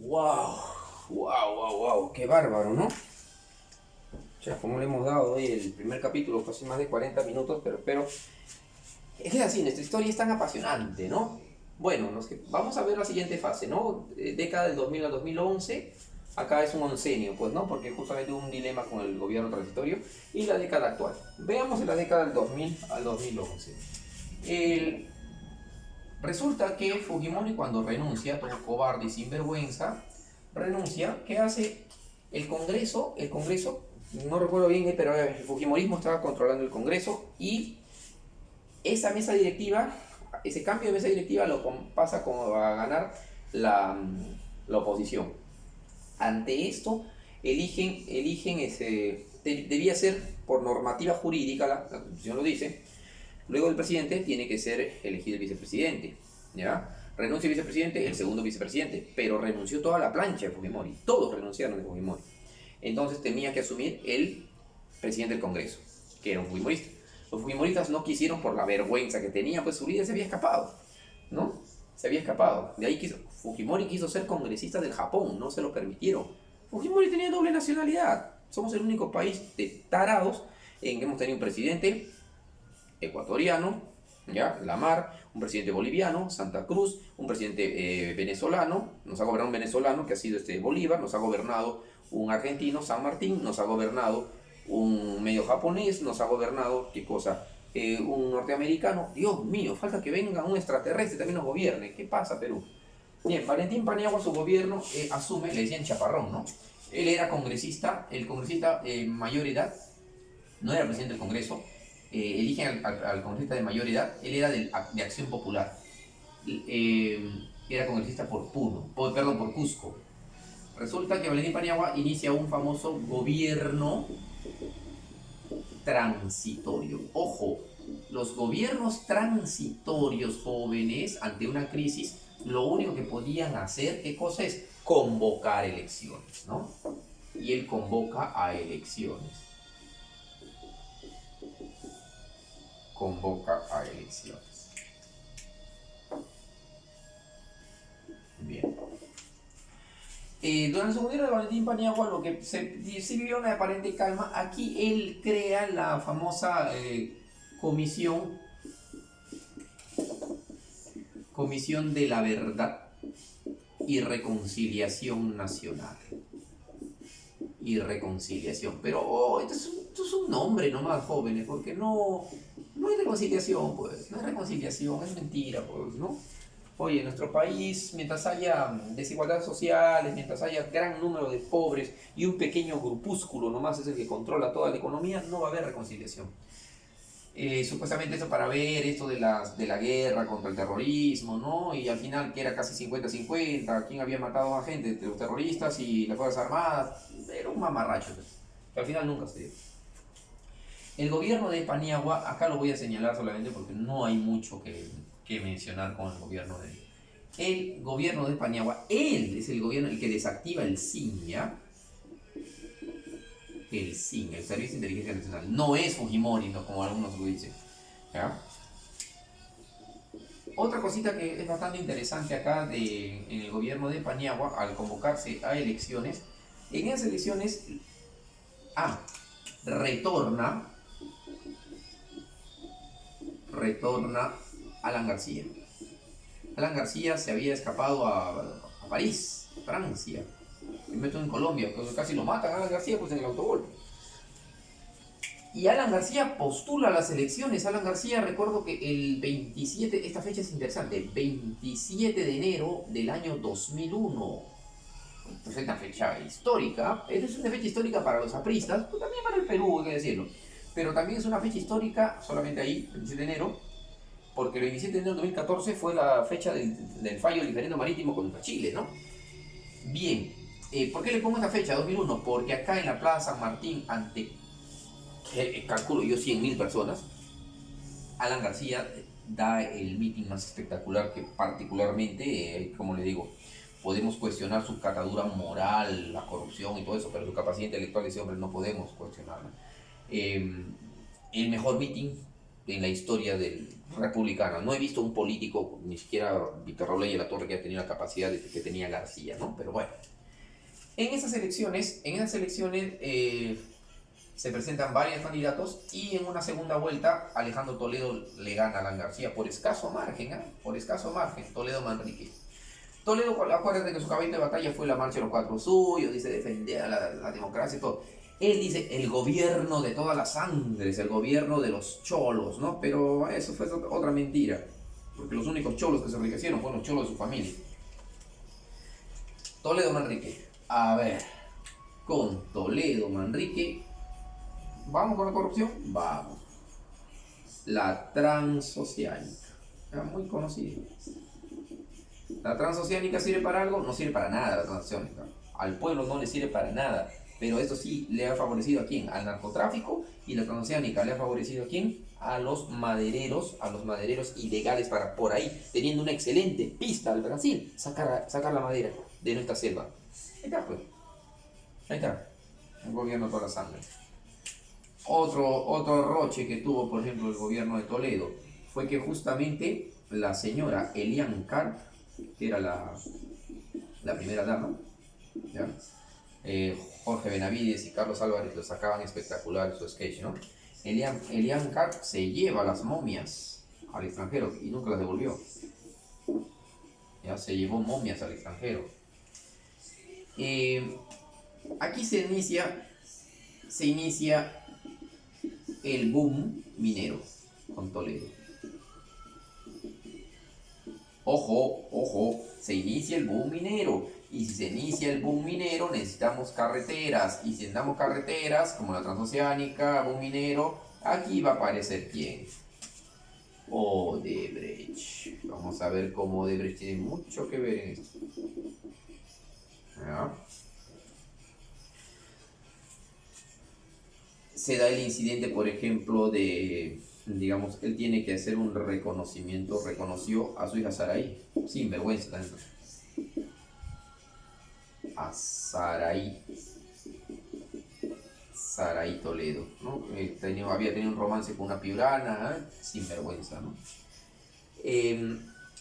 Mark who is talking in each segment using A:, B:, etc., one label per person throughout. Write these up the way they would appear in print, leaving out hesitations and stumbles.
A: Wow, wow, wow, wow, qué bárbaro, ¿no? Ya, como le hemos dado hoy el primer capítulo, casi más de 40 minutos, pero es que así, nuestra historia es tan apasionante, ¿no? Bueno, vamos a ver la siguiente fase, ¿no? Década del 2000 al 2011, acá es un oncenio, pues, ¿no? Porque justamente hubo un dilema con el gobierno transitorio y la década actual. Veamos en la década del 2000 al 2011. El, Resulta que Fujimori cuando renuncia, todo cobarde y sinvergüenza, renuncia, ¿qué hace el Congreso? El Congreso, no recuerdo bien, pero el Fujimorismo estaba controlando el Congreso y esa mesa directiva, ese cambio de mesa directiva lo pasa como a ganar la oposición. Ante esto, eligen debía ser por normativa jurídica, la Constitución lo dice. Luego del presidente tiene que ser elegido el vicepresidente, ¿ya? Renuncia el vicepresidente, el segundo vicepresidente, pero renunció toda la plancha de Fujimori, todos renunciaron de Fujimori. Entonces tenía que asumir el presidente del Congreso, que era un fujimorista. Los fujimoristas no quisieron por la vergüenza que tenía, pues su líder se había escapado, ¿no? Se había escapado. De ahí Fujimori quiso ser congresista del Japón, no se lo permitieron. Fujimori tenía doble nacionalidad. Somos el único país de tarados en que hemos tenido un presidente ecuatoriano, ¿ya? Lamar, un presidente boliviano, Santa Cruz, un presidente venezolano, nos ha gobernado un venezolano que ha sido Bolívar, nos ha gobernado un argentino, San Martín, nos ha gobernado un medio japonés, nos ha gobernado, ¿qué cosa? Un norteamericano. Dios mío, falta que venga un extraterrestre también nos gobierne. ¿Qué pasa, Perú? Bien, Valentín Paniagua su gobierno asume, le decían chaparrón, ¿no? Él era congresista, el congresista mayor edad, no era presidente del Congreso, eligen al congresista de mayor edad, él era de Acción Popular, era congresista por por Cusco. Resulta que Valentín Paniagua inicia un famoso gobierno transitorio. Ojo, los gobiernos transitorios jóvenes ante una crisis, lo único que podían hacer, ¿qué cosa es? Convocar elecciones, ¿no? Y él convoca a elecciones. Convoca a elecciones. Bien. Durante su gobierno de Valentín Paniagua, lo que se vivió una aparente calma, aquí él crea la famosa comisión de la Verdad y Reconciliación Nacional. Y reconciliación. Pero esto es un nombre nomás, jóvenes, porque no hay reconciliación, pues. No hay reconciliación, es mentira, pues, ¿no? Oye, en nuestro país, mientras haya desigualdades sociales, mientras haya gran número de pobres y un pequeño grupúsculo nomás es el que controla toda la economía, no va a haber reconciliación. Supuestamente eso para ver esto de la guerra contra el terrorismo, ¿no? Y al final que era casi 50-50, quién había matado a gente, entre los terroristas y las Fuerzas Armadas, era un mamarracho, que al final nunca se dio. El gobierno de Paniagua, acá lo voy a señalar solamente porque no hay mucho que mencionar con el gobierno de él. El gobierno de Paniagua, él es el gobierno el que desactiva el SIN, ¿ya? El SIN, el Servicio de Inteligencia Nacional. No es Fujimori, ¿no? Como algunos lo dicen, ¿ya? Otra cosita que es bastante interesante acá en el gobierno de Paniagua, al convocarse a elecciones, en esas elecciones, retorna Alan García. Alan García se había escapado a París, Francia. Y meto en Colombia, pues casi lo matan a Alan García pues en el autogol. Y Alan García postula las elecciones. Alan García, recuerdo que el 27, esta fecha es interesante, 27 de enero del año 2001. Es una fecha histórica. Es una fecha histórica para los apristas, pues también para el Perú, hay que decirlo. Pero también es una fecha histórica, solamente ahí, 27 de enero, porque el 27 de enero de 2014 fue la fecha del fallo del diferendo marítimo contra Chile, ¿no? Bien, ¿por qué le pongo esta fecha, 2001? Porque acá en la Plaza San Martín, ante, calculo yo, 100.000 personas, Alan García da el meeting más espectacular que particularmente, como le digo, podemos cuestionar su catadura moral, la corrupción y todo eso, pero su capacidad intelectual de ese hombre no podemos cuestionarla. El mejor meeting en la historia republicana. No he visto un político, ni siquiera Víctor Raúl y La Torre, que haya tenido la capacidad que tenía García, ¿no? Pero bueno, en esas elecciones se presentan varios candidatos y en una segunda vuelta Alejandro Toledo le gana a Alan García por escaso margen, por escaso margen, Toledo Manrique. Toledo, acuérdate que su caballo de batalla fue la marcha de los cuatro suyos, dice defender a la democracia y todo. Él dice el gobierno de todas las sangres, el gobierno de los cholos, ¿no? Pero eso fue otra mentira, porque los únicos cholos que se enriquecieron fueron los cholos de su familia. Toledo Manrique. A ver, con Toledo Manrique, ¿vamos con la corrupción? Vamos. La transoceánica, muy conocida. ¿La transoceánica sirve para algo? No sirve para nada la transoceánica. Al pueblo no le sirve para nada. Pero esto sí le ha favorecido a quién? Al narcotráfico. Y la transoceánica le ha favorecido a quién? A los madereros ilegales para por ahí, teniendo una excelente pista al Brasil, sacar la madera de nuestra selva. Ahí está, pues. Ahí está. El gobierno de toda la sangre. Otro roche que tuvo, por ejemplo, el gobierno de Toledo fue que justamente la señora Elian Karp, que era la primera dama, ¿ya? Jorge Benavides y Carlos Álvarez lo sacaban espectacular su sketch, ¿no? Elian Karp se lleva las momias al extranjero y nunca las devolvió. Ya se llevó momias al extranjero. Aquí se inicia el boom minero con Toledo. Ojo, se inicia el boom minero. Y si se inicia el boom minero, necesitamos carreteras. Y si necesitamos carreteras, como la transoceánica, boom minero, aquí va a aparecer ¿quién? Odebrecht. Vamos a ver cómo Odebrecht tiene mucho que ver en esto. ¿Ya? Se da el incidente, por ejemplo, digamos, él tiene que hacer un reconocimiento, reconoció a su hija Saraí, sin vergüenza también. A Saraí Toledo, ¿no? Había tenido un romance con una piurana, sin vergüenza, ¿no?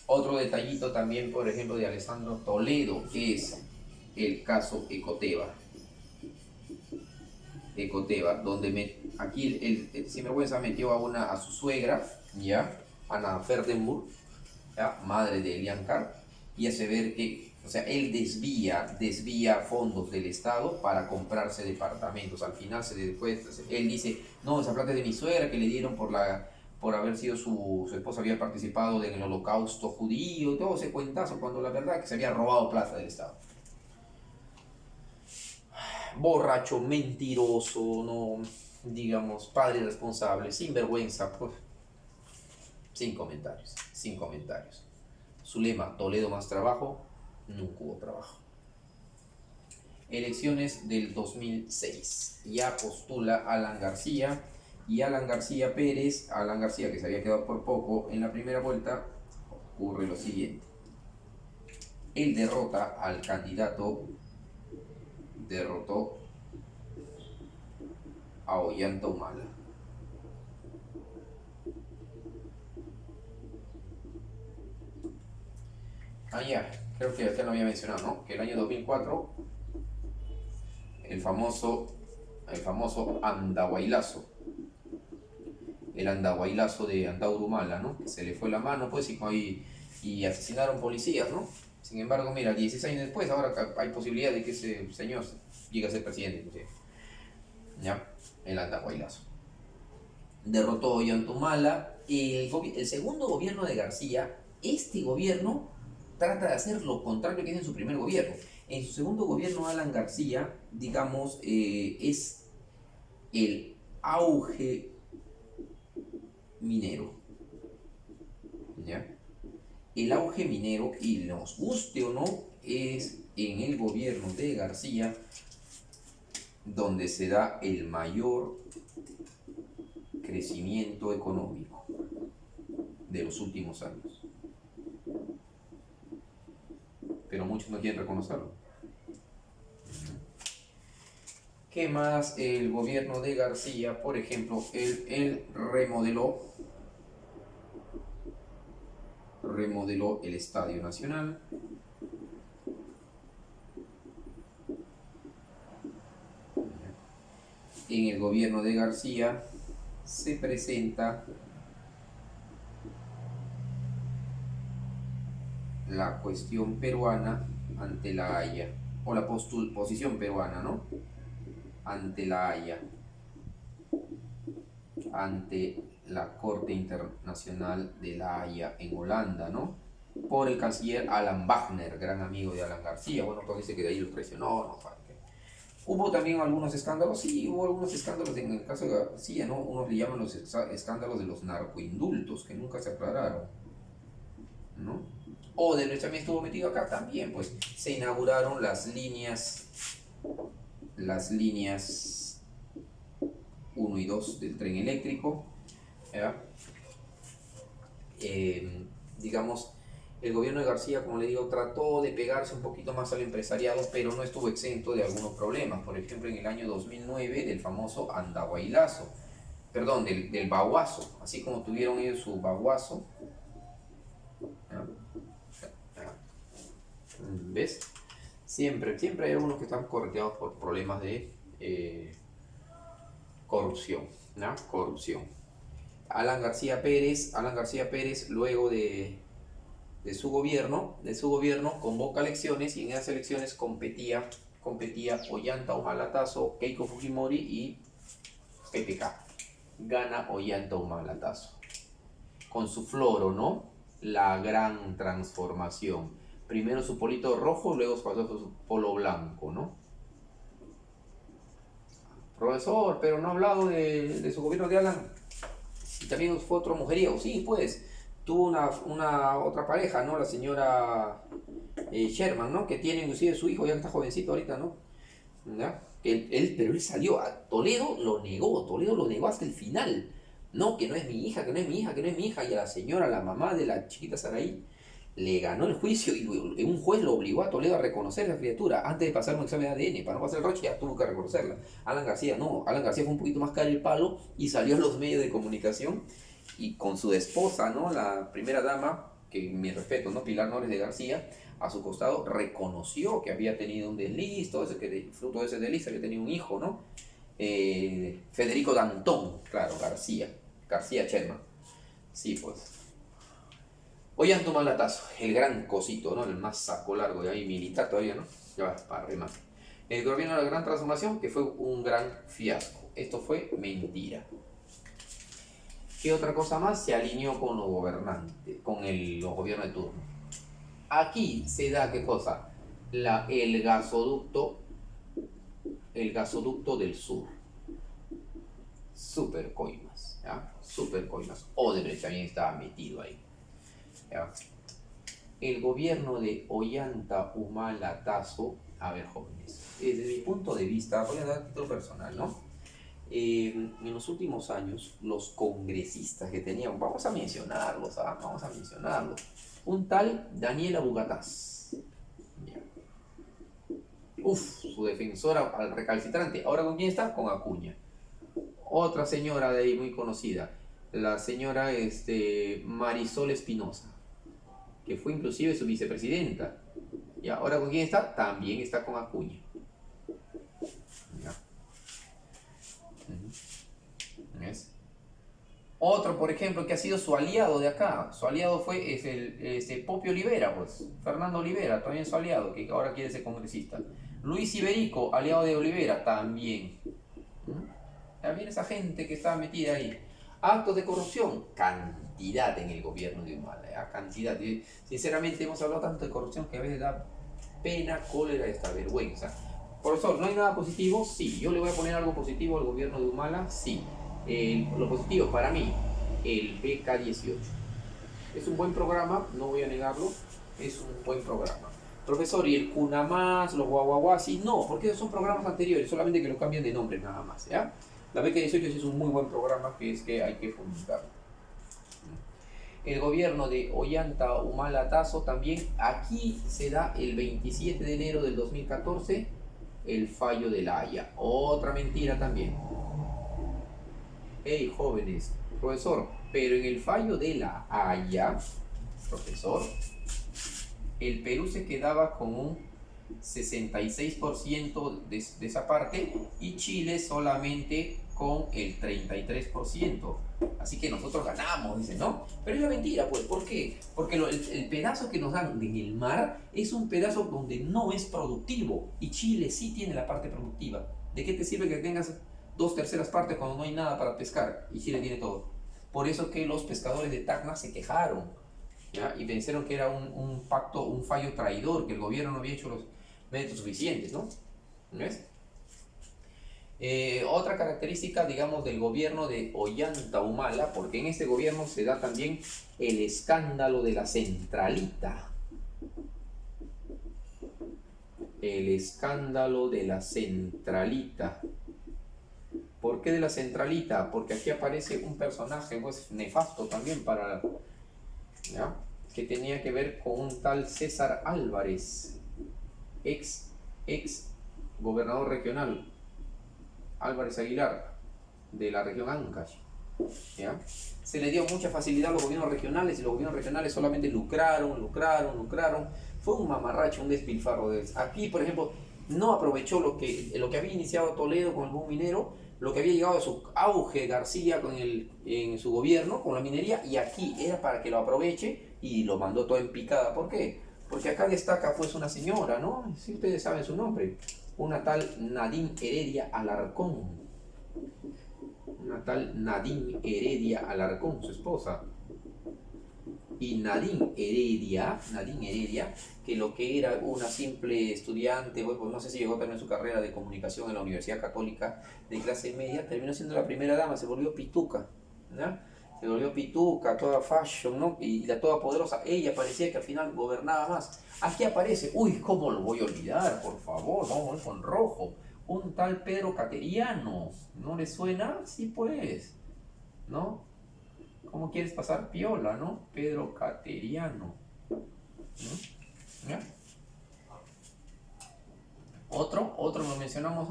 A: Otro detallito también, por ejemplo, de Alessandro Toledo, que es el caso Ecoteva, donde aquí el sinvergüenza metió a su suegra, ¿ya? Ana Ferdenburg, ¿ya? Madre de Elian Karp, y hace ver que, o sea, él desvía fondos del Estado para comprarse departamentos. Al final él dice, no, esa plata es de mi suegra que le dieron por haber sido su esposa, había participado en el holocausto judío, todo ese cuentazo, cuando la verdad es que se había robado plata del Estado. Borracho, mentiroso, no, digamos, padre irresponsable, sin vergüenza, pues, sin comentarios. Su lema, Toledo más trabajo, nunca hubo trabajo. Elecciones del 2006, ya postula Alan García, y Alan García Pérez, Alan García que se había quedado por poco en la primera vuelta, ocurre lo siguiente. Él derrotó a Ollanta Humala. Ya, creo que ya lo había mencionado, ¿no? Que el año 2004, el famoso Andahuaylazo, de Antauro Humala, ¿no? Que se le fue la mano, pues, y asesinaron policías, ¿no? Sin embargo, mira, 16 años después, ahora hay posibilidad de que ese señor llegue a ser presidente, ¿ya? El Andahuaylazo. Derrotó a Ollanta Humala. El segundo gobierno de García, este gobierno trata de hacer lo contrario que hizo en su primer gobierno. En su segundo gobierno, Alan García, digamos, es el auge minero, ¿ya? El auge minero, y nos guste o no, es en el gobierno de García donde se da el mayor crecimiento económico de los últimos años. Pero muchos no quieren reconocerlo. ¿Qué más? El gobierno de García, por ejemplo, él remodeló remodeló el Estadio Nacional. En el gobierno de García se presenta la cuestión peruana ante la Haya, o la posición peruana, ¿no? Ante la Haya, ante la Corte Internacional de la Haya en Holanda, ¿no? Por el canciller Alan Wagner, gran amigo de Alan García. Bueno, todo dice que de ahí lo traicionó, ¿no? Hubo también algunos escándalos, sí, hubo algunos escándalos en el caso de García, ¿no? Unos le llaman los escándalos de los narcoindultos, que nunca se aclararon, ¿no? Odebrecht también estuvo metido acá también, pues se inauguraron las líneas 1 y 2 del tren eléctrico, ¿ya? Digamos, el gobierno de García, como le digo, trató de pegarse un poquito más al empresariado, pero no estuvo exento de algunos problemas. Por ejemplo, en el año 2009, del famoso Andahuaylazo, perdón, del Baguazo, así como tuvieron ellos su Baguazo, ¿ya? ¿Ves? Siempre hay algunos que están correteados por problemas de corrupción, ¿no? Corrupción. Alan García Pérez, luego de su gobierno, convoca elecciones, y en esas elecciones competía Ollanta Humala-Tazo, Keiko Fujimori y PPK. Gana Ollanta Humala-Tazo con su floro, ¿no? La gran transformación. Primero su polito rojo, luego pasó su polo blanco, ¿no? Profesor, pero no ha hablado de su gobierno de Alan. Y también fue otro mujeriego. Sí, pues, tuvo una otra pareja, ¿no? La señora Sherman, ¿no? Que tiene inclusive su hijo, ya está jovencito ahorita, ¿no? ¿Ya? Pero él salió, a Toledo lo negó hasta el final. No, que no es mi hija, que no es mi hija. Y a la señora, la mamá de la chiquita Saraí, le ganó el juicio y un juez lo obligó a Toledo a reconocer a la criatura antes de pasar un examen de ADN. Para no pasar el roche ya tuvo que reconocerla. Alan García no, Alan García fue un poquito más caro el palo y salió a los medios de comunicación y con su esposa, ¿no? La primera dama, que mi respeto, ¿no? Pilar Nores de García, a su costado reconoció que había tenido un desliz, todo eso, que fruto de ese desliz había tenido un hijo, ¿no? Federico Dantón, claro, García Sherman. Sí, pues. Ollanta Humala-Tazo, el gran cosito, ¿no? El más saco largo de ahí, militar todavía, ¿no? Ya va, para remate. El gobierno de la gran transformación, que fue un gran fiasco. Esto fue mentira. ¿Qué otra cosa más? Se alineó con los gobernantes, con los gobiernos de turno. Aquí se da, ¿qué cosa? El gasoducto del sur. Super coimas, ¿ya? Super coimas. Odebrecht también estaba metido ahí. ¿Ya? El gobierno de Ollanta Humala-Tazo, a ver, jóvenes, desde mi punto de vista, voy a dar título personal, ¿no? En los últimos años, los congresistas que tenían, vamos a mencionarlos, un tal Daniel Abugataz, su defensora al recalcitrante. ¿Ahora con quién está? Con Acuña. Otra señora de ahí muy conocida, la señora Marisol Espinosa, que fue inclusive su vicepresidenta. ¿Y ahora con quién está? También está con Acuña. ¿Ya? ¿Ves? Otro, por ejemplo, que ha sido su aliado de acá, su aliado es el Popio Olivera, pues, Fernando Olivera, también su aliado, que ahora quiere ser congresista. Luis Iberico, aliado de Olivera, también. También esa gente que estaba metida ahí. Actos de corrupción, cantidad en el gobierno de Humala, cantidad. Sinceramente hemos hablado tanto de corrupción que a veces da pena, cólera y hasta vergüenza. Profesor, ¿no hay nada positivo? Sí. Yo le voy a poner algo positivo al gobierno de Humala, sí. Lo positivo para mí, el BK18. Es un buen programa, no voy a negarlo, es un buen programa. Profesor, ¿y el Cunamás, los Guaguaguasi? No, porque esos son programas anteriores, solamente que lo cambian de nombre nada más, ¿ya? La BK18 es un muy buen programa que hay que fomentar. El gobierno de Ollanta Humala-Tazo también, aquí se da el 27 de enero del 2014 el fallo de la Haya. Otra mentira también. Hey, jóvenes, profesor, pero en el fallo de la Haya profesor, el Perú se quedaba con un 66% de esa parte y Chile solamente con el 33%. Así que nosotros ganamos, dicen, ¿no? Pero es la mentira, pues. ¿Por qué? Porque el pedazo que nos dan en el mar es un pedazo donde no es productivo y Chile sí tiene la parte productiva. ¿De qué te sirve que tengas 2/3 partes cuando no hay nada para pescar y Chile tiene todo? Por eso que los pescadores de Tacna se quejaron, ¿ya? Y pensaron que era un pacto, un fallo traidor, que el gobierno no había hecho los méritos suficientes, ¿no? ¿Ves? Otra característica, digamos, del gobierno de Ollanta Humala, porque en este gobierno se da también el escándalo de la centralita. El escándalo de la centralita. ¿Por qué de la centralita? Porque aquí aparece un personaje pues nefasto también para, ¿ya? Que tenía que ver con un tal César Álvarez, ex gobernador regional, Álvarez Aguilar, de la región Ancash, ¿ya? Se le dio mucha facilidad a los gobiernos regionales y los gobiernos regionales solamente lucraron. Fue un mamarracho, un despilfarro. Aquí, por ejemplo, no aprovechó lo que había iniciado Toledo con el boom minero, lo que había llegado a su auge García en su gobierno con la minería, y aquí era para que lo aproveche y lo mandó todo en picada. ¿Por qué? Porque acá destaca pues una señora, ¿no? Si ustedes saben su nombre, una tal Nadine Heredia Alarcón. Una tal Nadine Heredia Alarcón, su esposa. Y Nadine Heredia, que lo que era una simple estudiante, pues no sé si llegó también a su carrera de comunicación en la Universidad Católica de clase media, terminó siendo la primera dama, se volvió pituca, ¿no? Se volvió pituca, toda fashion, ¿no? Y la toda poderosa. Ella parecía que al final gobernaba más. Aquí aparece, uy, ¿cómo lo voy a olvidar? Por favor, vamos con rojo. Un tal Pedro Cateriano, ¿no le suena? Sí, pues, ¿no? ¿Cómo quieres pasar piola, no? Pedro Cateriano. ¿Ya? Otro lo mencionamos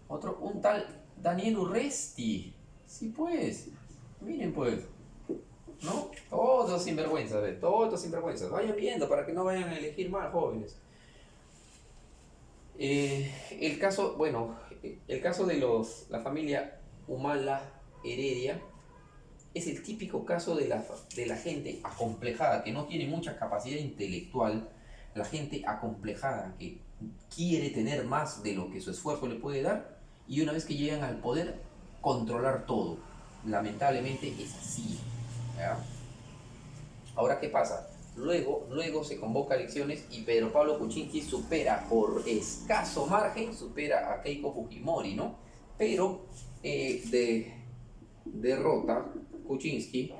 A: otro, un tal Daniel Urresti. Sí, pues. Miren, pues. ¿No? Todos sinvergüenzas, ¿ves? Todos sinvergüenzas. Vayan viendo para que no vayan a elegir mal, jóvenes. El caso de la familia Humala Heredia es el típico caso de la gente acomplejada, que no tiene mucha capacidad intelectual, la gente acomplejada que quiere tener más de lo que su esfuerzo le puede dar, y una vez que llegan al poder, controlar todo. Lamentablemente es así, ¿ya? Ahora, ¿qué pasa? Luego se convoca a elecciones y Pedro Pablo Kuczynski supera por escaso margen, supera a Keiko Fujimori, ¿no? Pero Kuczynski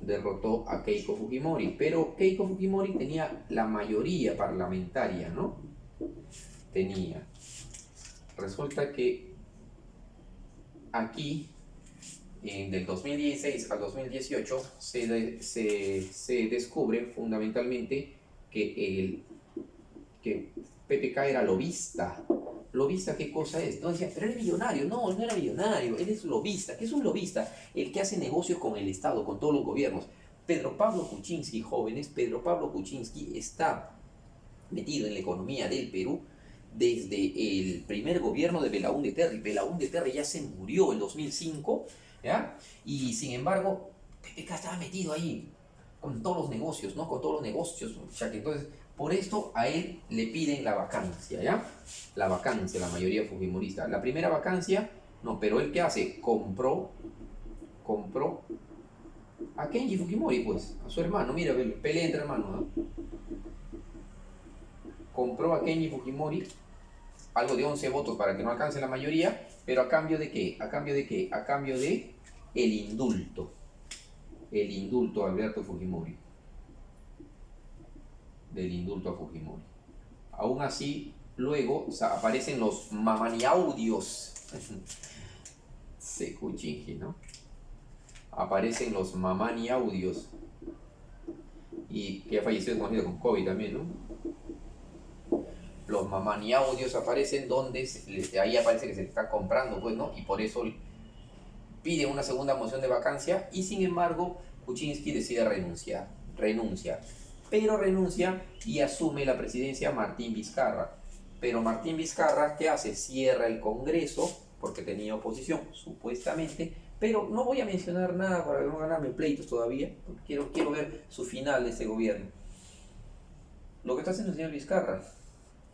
A: derrotó a Keiko Fujimori, pero Keiko Fujimori tenía la mayoría parlamentaria, ¿no? Resulta que aquí, del 2016 al 2018, se descubre fundamentalmente que PPK era lobista. ¿Lobista qué cosa es? No decía, pero eres millonario. No, no era millonario, él es lobista. ¿Qué es un lobista? El que hace negocios con el Estado, con todos los gobiernos. Pedro Pablo Kuczynski, jóvenes, Pedro Pablo Kuczynski está metido en la economía del Perú desde el primer gobierno de Belaúnde Terry. Belaúnde Terry ya se murió en 2005, ¿ya? Y sin embargo, PPK estaba metido ahí con todos los negocios, ¿no? Con todos los negocios, ya que entonces, por esto a él le piden la vacancia, ¿ya? La vacancia, la mayoría fujimorista. La primera vacancia, no, pero él ¿qué hace? Compró a Kenji Fujimori, pues, a su hermano. Mira, pelea entre hermanos, ¿no? Compró a Kenji Fujimori algo de 11 votos para que no alcance la mayoría, pero ¿a cambio de qué? ¿A cambio de qué? A cambio de el indulto. El indulto a Alberto Fujimori. Del indulto a Fujimori. Aún así, luego aparecen los mamaniaudios. Kuczynski, ¿no? Aparecen los mamaniaudios. Y que ha fallecido con COVID también, ¿no? Los mamaniaudios aparecen donde ahí aparece que se le está comprando, pues, ¿no? Y por eso pide una segunda moción de vacancia, y sin embargo, Kuczynski decide renuncia, pero renuncia y asume la presidencia Martín Vizcarra. Pero Martín Vizcarra, ¿qué hace? Cierra el Congreso, porque tenía oposición, supuestamente, pero no voy a mencionar nada para no ganarme pleitos todavía, porque quiero ver su final de este gobierno. Lo que está haciendo el señor Vizcarra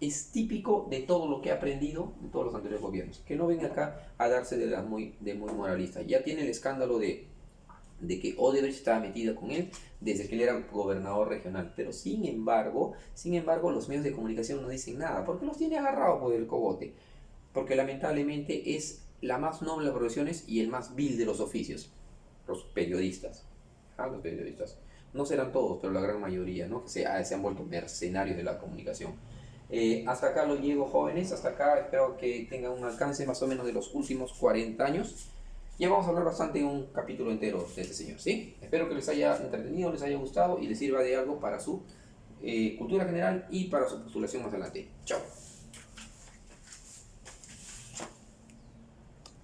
A: es típico de todo lo que ha aprendido en todos los anteriores gobiernos, que no venga acá a darse de muy moralista. Ya tiene el escándalo de que Odebrecht estaba metida con él desde que él era gobernador regional, pero sin embargo los medios de comunicación no dicen nada, porque los tiene agarrados por el cogote, porque lamentablemente es la más noble de las profesiones y el más vil de los oficios, los periodistas. Los periodistas. No serán todos, pero la gran mayoría, ¿no? Que se han vuelto mercenarios de la comunicación. Hasta acá lo llego, jóvenes, hasta acá espero que tengan un alcance más o menos de los últimos 40 años. Ya vamos a hablar bastante en un capítulo entero de este señor, ¿sí? Espero que les haya entretenido, les haya gustado y les sirva de algo para su cultura general y para su postulación más adelante. Chao.